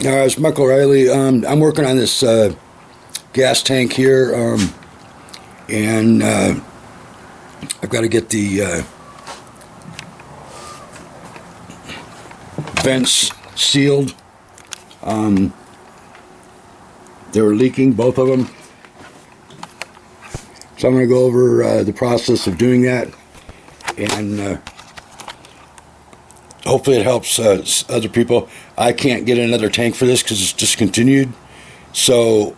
It's Michael Riley. I'm working on this gas tank here, and I've got to get the vents sealed. They were leaking, both of them. So I'm going to go over the process of doing that, and hopefully it helps other people. I can't get another tank for this because it's discontinued. So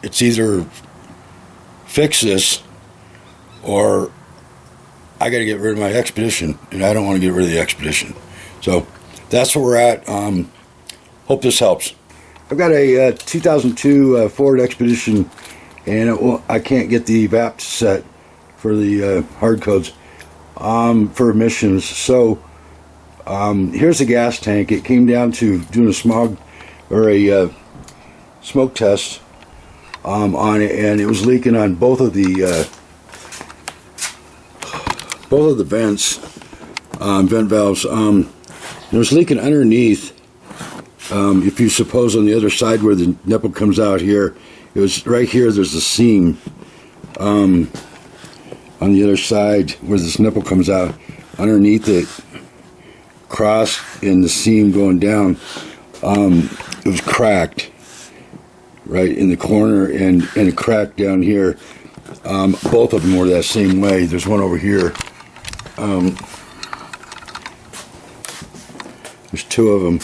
it's either fix this or I got to get rid of my Expedition, and I don't want to get rid of the Expedition. So that's where we're at. Hope this helps. I've got a 2002 Ford Expedition, and I can't get the VAP set for the hard codes for emissions. So here's the gas tank. It came down to doing a smoke test on it, and it was leaking on both of the vents, vent valves. It was leaking underneath. If you suppose on the other side where the nipple comes out here, it was right here. There's a seam on the other side where this nipple comes out. Underneath it, cross in the seam going down, it was cracked right in the corner, and it cracked down here. Both of them were that same way. There's one over here. There's two of them.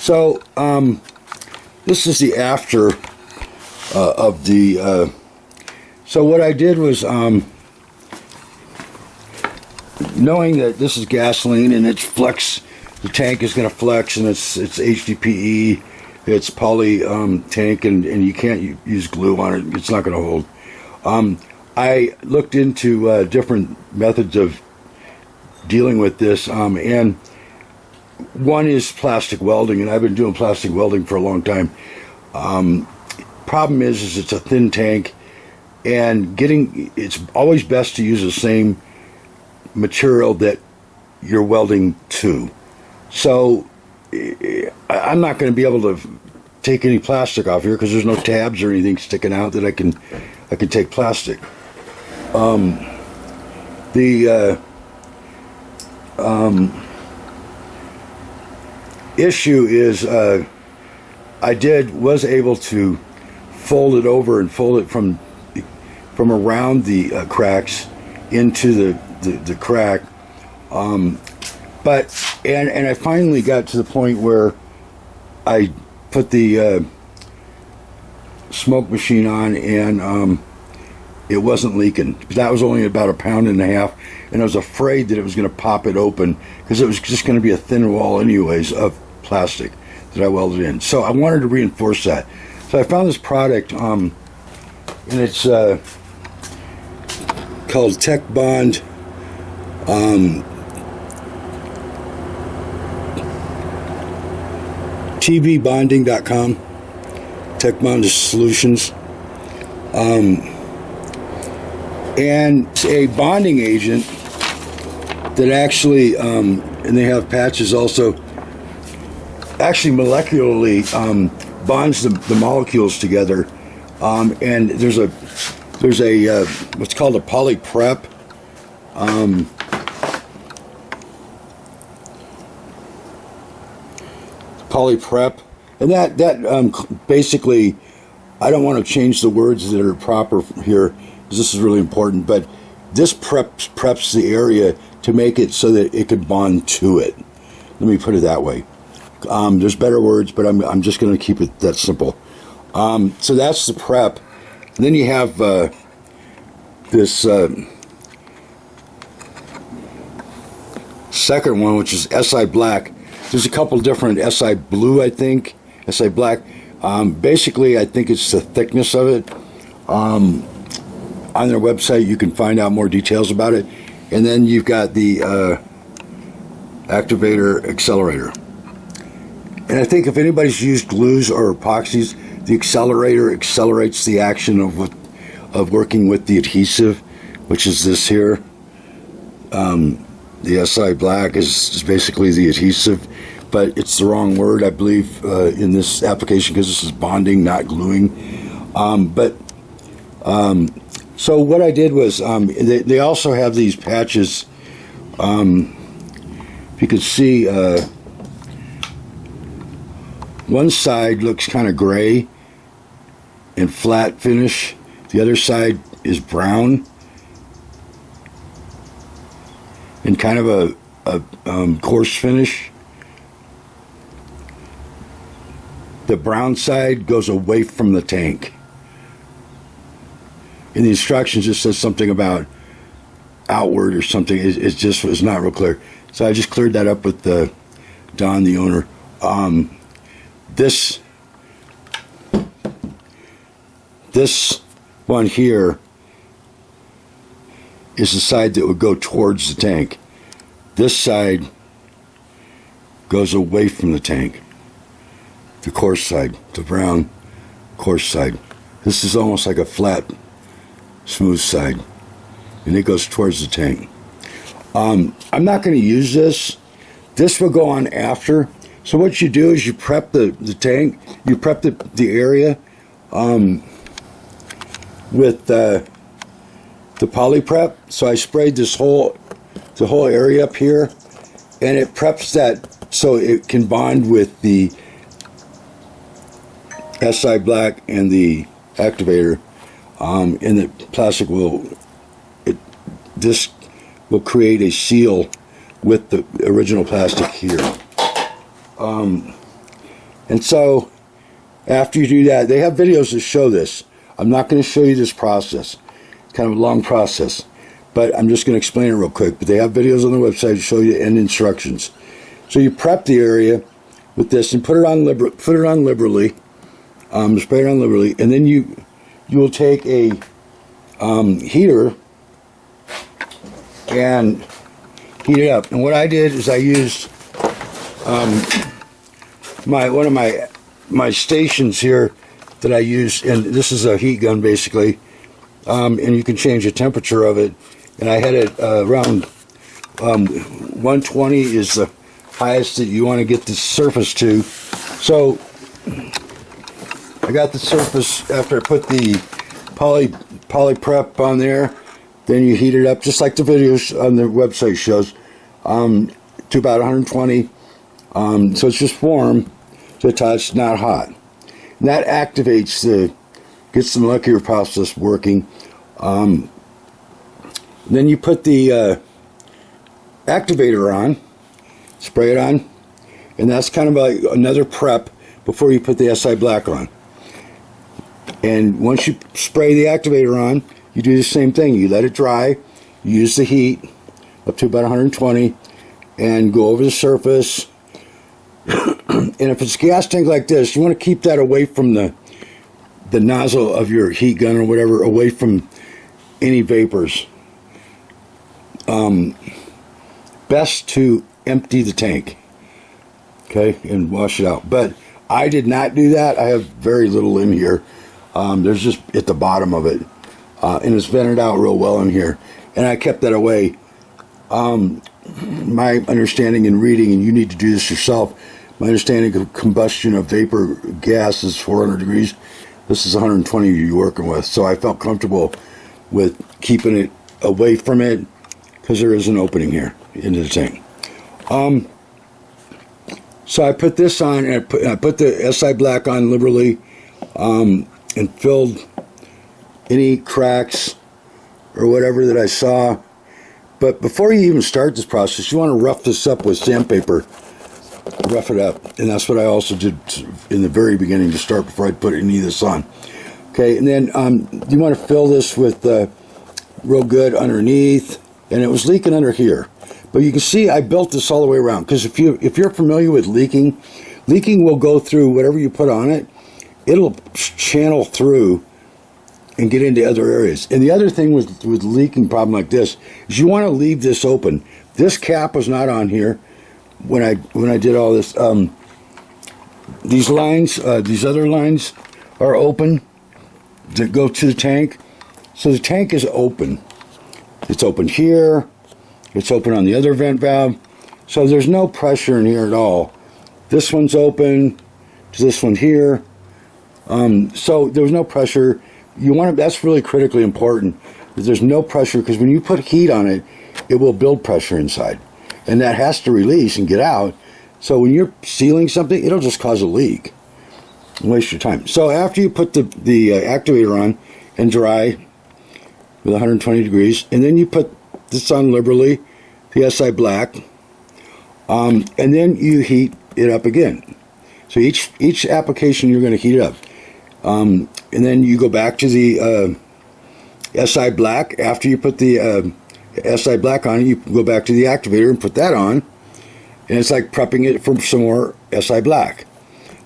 So this is the after of the. So what I did was, knowing that this is gasoline and it's flex, the tank is going to flex, and it's HDPE, it's poly tank, and you can't use glue on it. It's not going to hold. I looked into different methods of dealing with this, and one is plastic welding, and I've been doing plastic welding for a long time. Problem is it's a thin tank, and it's always best to use the same material that you're welding to. So I'm not going to be able to take any plastic off here because there's no tabs or anything sticking out that I can take plastic. The issue is was able to fold it over and fold it from around the cracks into the crack, but I finally got to the point where I put the smoke machine on, and it wasn't leaking. That was only about 1.5 pounds, and I was afraid that it was going to pop it open because it was just going to be a thin wall anyways of plastic that I welded in. So I wanted to reinforce that. So I found this product, and it's called Tech Bond tbbonding.com. Tech Bond Solutions. And it's a bonding agent that actually, and they have patches also, actually molecularly bonds the molecules together. And there's a what's called a polyprep. Polyprep, and that basically, I don't want to change the words that are proper here because this is really important, but this preps the area to make it so that it could bond to it. Let me put it that way. There's better words, but I'm just going to keep it that simple. So that's the prep. And then you have this second one, which is SI Black. There's a couple different SI Blue, I think, SI Black. Basically, I think it's the thickness of it. On their website, you can find out more details about it. And then you've got the activator accelerator. And I think if anybody's used glues or epoxies, the accelerator accelerates the action of working with the adhesive, which is this here. The SI Black is basically the adhesive, but it's the wrong word, I believe, in this application because this is bonding, not gluing. So what I did was, they also have these patches. If you could see, one side looks kind of gray and flat finish. The other side is brown and kind of a coarse finish. The brown side goes away from the tank. In the instructions, it says something about outward or something. It's not real clear. So I just cleared that up with Don, the owner. This one here is the side that would go towards the tank. This side goes away from the tank. The coarse side, the brown coarse side. This is almost like a flat, smooth side, and it goes towards the tank. I'm not going to use this. This will go on after. So what you do is you prep the tank, you prep the area with the poly prep. So I sprayed the whole area up here, and it preps that so it can bond with the SI Black and the activator, and the plastic this will create a seal with the original plastic here. And so after you do that, they have videos that show this. I'm not going to show you this process. It's kind of a long process, but I'm just going to explain it real quick. But they have videos on the website to show you and instructions. So you prep the area with this and put it on liberally, spray it on liberally, and then you will take a heater and heat it up. And what I did is I used one of my stations here that I use, and this is a heat gun basically, and you can change the temperature of it. And I had it around 120 is the highest that you want to get the surface to. So I got the surface after I put the poly prep on there. Then you heat it up just like the videos on the website shows, to about 120. So it's just warm to the touch, not hot. And that activates gets the molecular process working. Then you put the activator on, spray it on, and that's kind of like another prep before you put the SI black on. And once you spray the activator on, you do the same thing. You let it dry, you use the heat up to about 120, and go over the surface. And if it's a gas tank like this, you want to keep that away from the nozzle of your heat gun or whatever, away from any vapors. Best to empty the tank, okay, and wash it out. But I did not do that. I have very little in here. There's just at the bottom of it, and it's vented out real well in here, and I kept that away. My understanding in reading, and you need to do this yourself, my understanding of combustion of vapor gas is 400 degrees. This is 120 you're working with, so I felt comfortable with keeping it away from it because there is an opening here into the tank. So I put this on, and I put the SI black on liberally, and filled any cracks or whatever that I saw. But before you even start this process, you want to rough this up with sandpaper. Rough it up. And that's what I also did in the very beginning to start before I put any of this on. Okay, and then you want to fill this with real good underneath. And it was leaking under here. But you can see I built this all the way around. Because if you're familiar with leaking will go through whatever you put on it. It'll channel through and get into other areas. And the other thing with leaking problem like this is you want to leave this open. This cap was not on here when I did all this. These lines, these other lines are open that go to the tank. So the tank is open. It's open here. It's open on the other vent valve. So there's no pressure in here at all. This one's open to this one here. So there's no pressure. That's really critically important, that there's no pressure, because when you put heat on it, it will build pressure inside. And that has to release and get out. So when you're sealing something, it'll just cause a leak and waste your time. So after you put the activator on and dry with 120 degrees, and then you put this on liberally, the SI black, and then you heat it up again. So each application you're going to heat it up. And then you go back to the SI black. After you put the SI black on, you go back to the activator and put that on. And it's like prepping it for some more SI black.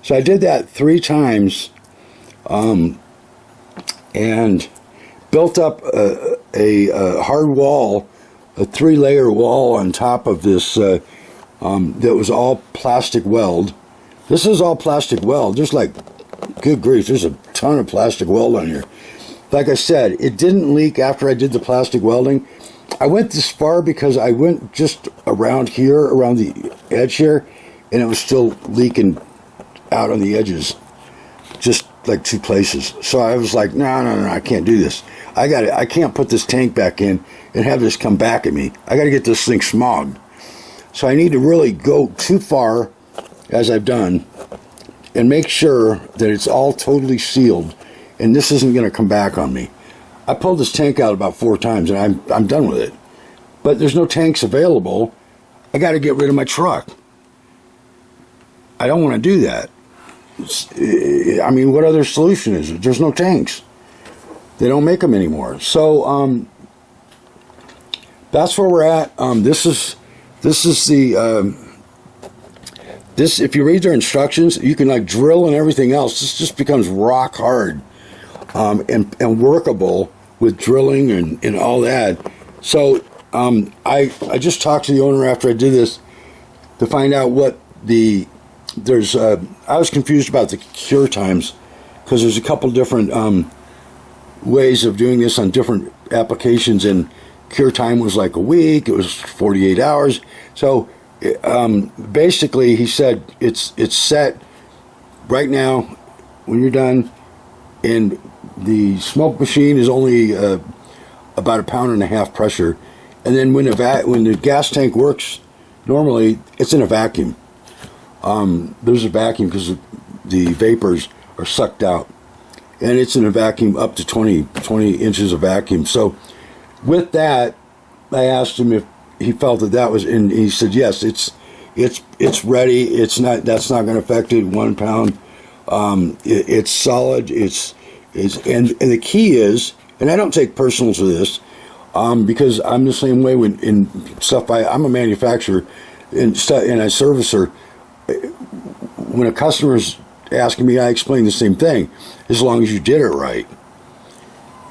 So I did that 3 times and built up a hard wall, a 3-layer wall on top of this that was all plastic weld. This is all plastic weld. There's like, good grief, there's a ton of plastic weld on here. Like I said, it didn't leak after I did the plastic welding. I went this far because I went just around here, around the edge here, and it was still leaking out on the edges, just like 2 places. So I was like, no, I can't do this. I can't put this tank back in and have this come back at me. I got to get this thing smogged. So I need to really go too far, as I've done, and make sure that it's all totally sealed, and this isn't going to come back on me. I pulled this tank out about 4 times, and I'm done with it. But there's no tanks available. I got to get rid of my truck. I don't want to do that. I mean, what other solution is it? There's no tanks. They don't make them anymore. So that's where we're at. This is the this. If you read their instructions, you can like drill and everything else. This just becomes rock hard and workable with drilling and all that. So I just talked to the owner after I did this to find out what there's. I was confused about the cure times because there's a couple different ways of doing this on different applications, and cure time was like a week. It was 48 hours. So basically, he said it's set right now when you're done, and the smoke machine is only about 1.5 pounds pressure, and then when the gas tank works normally, it's in a vacuum. There's a vacuum because the vapors are sucked out, and it's in a vacuum up to 20 inches of vacuum. So with that, I asked him if he felt that was, and he said yes, it's ready. It's not, that's not going to affect it. 1 pound. It's solid. And the key is, and I don't take personal to this, because I'm the same way in stuff. I'm a manufacturer and I service her. When a customer's asking me, I explain the same thing, as long as you did it right.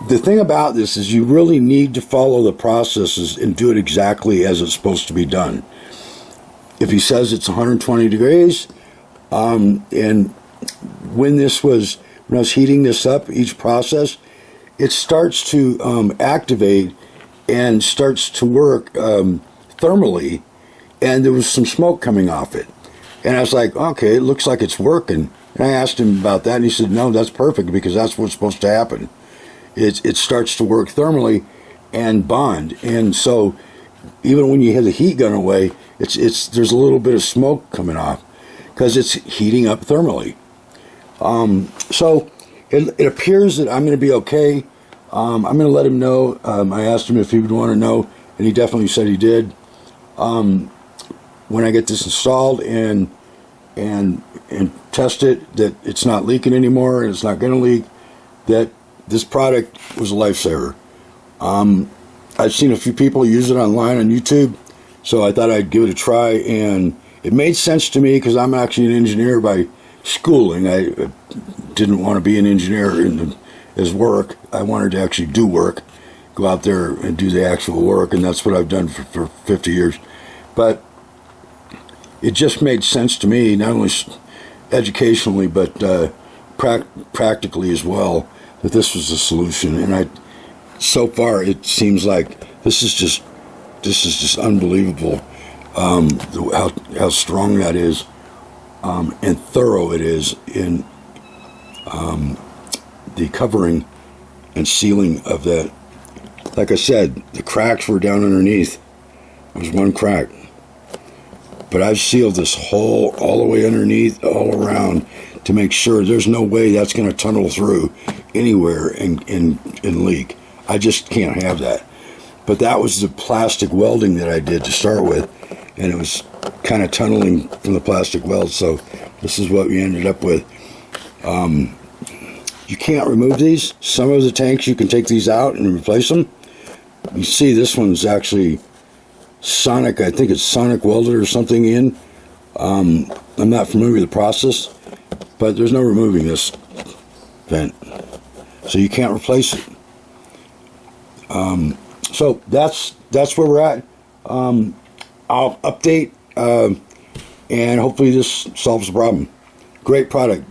The thing about this is you really need to follow the processes and do it exactly as it's supposed to be done. If he says it's 120 degrees, and when I was heating this up, each process, it starts to activate and starts to work thermally, and there was some smoke coming off it. And I was like, okay, it looks like it's working. And I asked him about that, and he said, no, that's perfect, because that's what's supposed to happen. It starts to work thermally and bond. And so even when you have the heat gun away, there's a little bit of smoke coming off because it's heating up thermally. So it appears that I'm going to be okay. I'm going to let him know. I asked him if he would want to know, and he definitely said he did. When I get this installed and test it, that it's not leaking anymore and it's not going to leak, that this product was a lifesaver. I've seen a few people use it online on YouTube, so I thought I'd give it a try, and it made sense to me because I'm actually an engineer by schooling. I didn't want to be an engineer as work. I wanted to actually do work, go out there and do the actual work, and that's what I've done for 50 years. But it just made sense to me, not only educationally, but practically as well, that this was a solution. And so far, it seems like this is just unbelievable, how strong that is, and thorough it is in the covering and sealing of that. Like I said, the cracks were down underneath. There was one crack. But I've sealed this hole all the way underneath, all around, to make sure there's no way that's going to tunnel through anywhere and leak. I just can't have that. But that was the plastic welding that I did to start with, and it was kind of tunneling from the plastic weld, so this is what we ended up with. You can't remove these. Some of the tanks, you can take these out and replace them. You see this one's actually sonic, I think it's sonic welded or something in. I'm not familiar with the process, but there's no removing this vent, so you can't replace it. So that's where we're at. I'll update, and hopefully this solves the problem. Great product.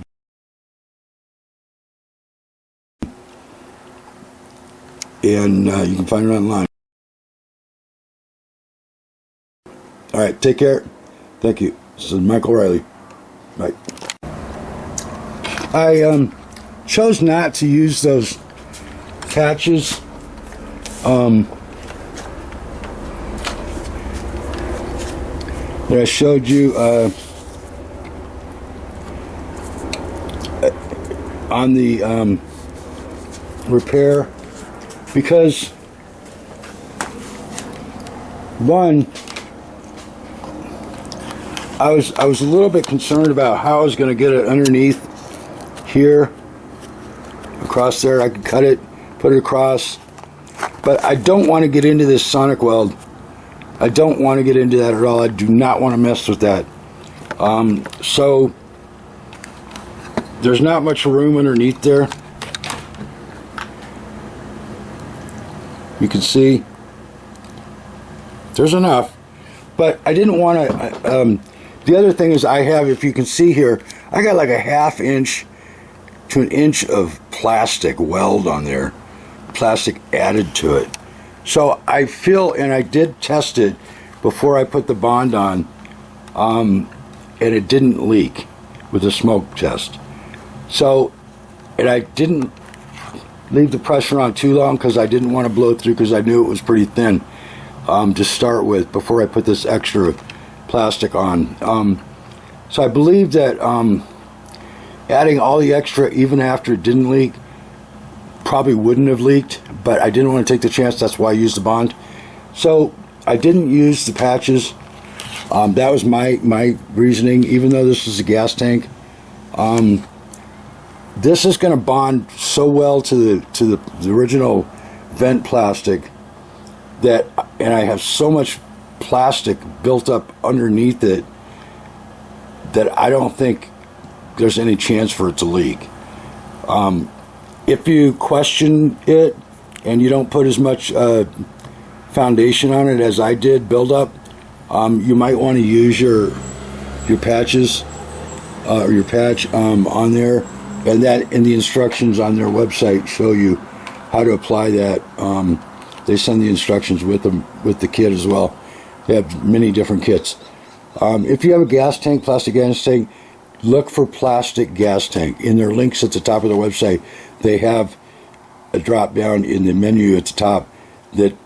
And you can find it online. All right, take care. Thank you. This is Michael Riley. Bye. I chose not to use those patches. That I showed you on the repair, because one, I was a little bit concerned about how I was going to get it underneath here, across there. I could cut it, put it across, but I don't want to get into this sonic weld. I don't want to get into that at all. I do not want to mess with that. So there's not much room underneath there. You can see there's enough, but I didn't want to. The other thing is I have, if you can see here, I got like a 1/2 inch to 1 inch of plastic weld on there, plastic added to it. So I feel, and I did test it before I put the bond on, and it didn't leak with the smoke test. So, and I didn't leave the pressure on too long because I didn't want to blow it through, because I knew it was pretty thin to start with before I put this extra plastic on. So I believe that adding all the extra, even after it didn't leak, probably wouldn't have leaked, but I didn't want to take the chance. That's why I used the bond. So I didn't use the patches. That was my reasoning. Even though this is a gas tank, this is going to bond so well to the original vent plastic that, and I have so much plastic built up underneath it that I don't think there's any chance for it to leak. If you question it and you don't put as much foundation on it as I did, build up, you might want to use your patches or your patch on there, and that in the instructions on their website show you how to apply that. They send the instructions with them, with the kit as well. They have many different kits. If you have a gas tank, plastic gas tank, look for plastic gas tank. In their links at the top of their website, they have a drop down in the menu at the top that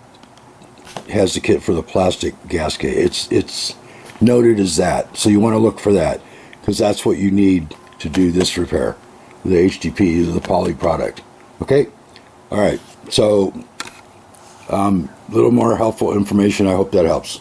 has the kit for the plastic gasket. It's noted as that, so you want to look for that, because that's what you need to do this repair, the HDPE, the poly product. Okay, all right. So a little more helpful information. I hope that helps.